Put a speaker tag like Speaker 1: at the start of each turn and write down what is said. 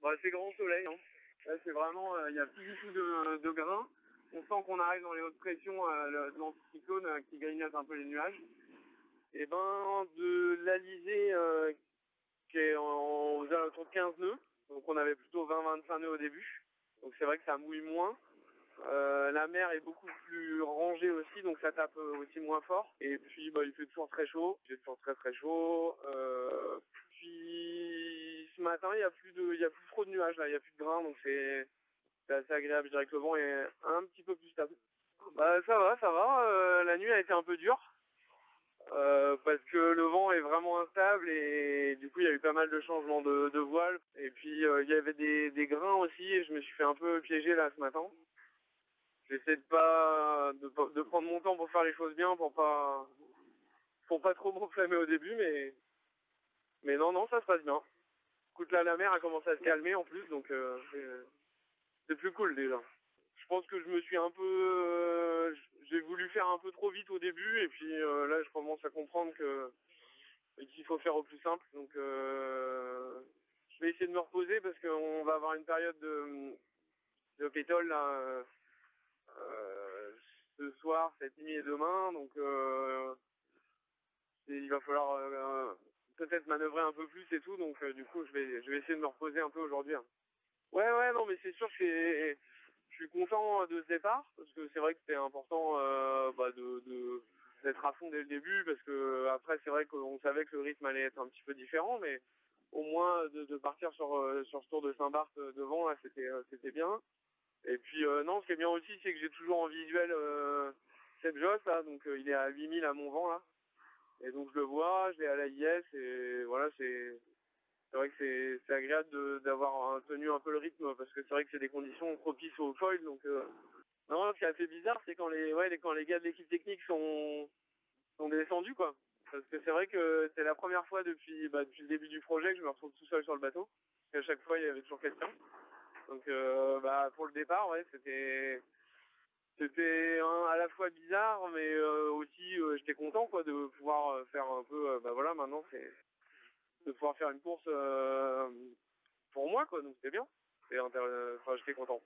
Speaker 1: Bah, c'est grand soleil, hein. Là, c'est vraiment, il y a plus du tout de grains. On sent qu'on arrive dans les hautes pressions de l'anticyclone qui grignote un peu les nuages. Et ben, de l'Alizé qui est aux alentours de 15 nœuds. Donc on avait plutôt 20-25 nœuds au début. Donc c'est vrai que ça mouille moins. La mer est beaucoup plus rangée aussi, donc ça tape aussi moins fort. Et puis bah, il fait toujours très chaud. Il fait toujours très très chaud. Puis ce matin il y a plus trop de nuages là, il y a plus de grains, donc c'est assez agréable. Je dirais que le vent est un petit peu plus stable. Bah ça va, ça va. La nuit a été un peu dure. Parce que le vent est vraiment instable et du coup il y a eu pas mal de changements de voile. Et puis il y avait des grains aussi et je me suis fait un peu piéger là ce matin. J'essaie de prendre mon temps pour faire les choses bien pour pas trop m'enflammer au début, mais non ça se passe bien. Écoute là la mer a commencé à se calmer en plus donc c'est plus cool déjà. Je pense que je me suis un peu j'ai voulu faire un peu trop vite au début et puis là je commence à comprendre qu'il faut faire au plus simple. Donc je vais essayer de me reposer parce qu'on va avoir une période de pétole là ce soir, cette nuit et demain. Donc il va falloir peut-être manœuvrer un peu plus et tout. Donc du coup je vais essayer de me reposer un peu aujourd'hui, hein. Ouais non mais c'est sûr que je suis content de ce départ parce que c'est vrai que c'était important d'être à fond dès le début parce que après c'est vrai qu'on savait que le rythme allait être un petit peu différent, mais au moins de partir sur ce tour de Saint-Barth devant là c'était bien. Et puis non, ce qui est bien aussi c'est que j'ai toujours en visuel Seb Joss là, donc il est à 8000 à mon vent là, et donc je le vois, je l'ai à l'AIS et voilà c'est vrai que c'est agréable d'avoir tenu un peu le rythme parce que c'est vrai que c'est des conditions propices au foil. Donc non, ce qui est assez bizarre, c'est quand les gars de l'équipe technique sont descendus quoi. Parce que c'est vrai que c'est la première fois depuis le début du projet que je me retrouve tout seul sur le bateau. Parce qu'à chaque fois il y avait toujours quelqu'un. Donc pour le départ c'était à la fois bizarre mais aussi j'étais content quoi de pouvoir faire un peu voilà maintenant c'est de pouvoir faire une course pour moi quoi, donc c'était bien. Enfin, j'étais content.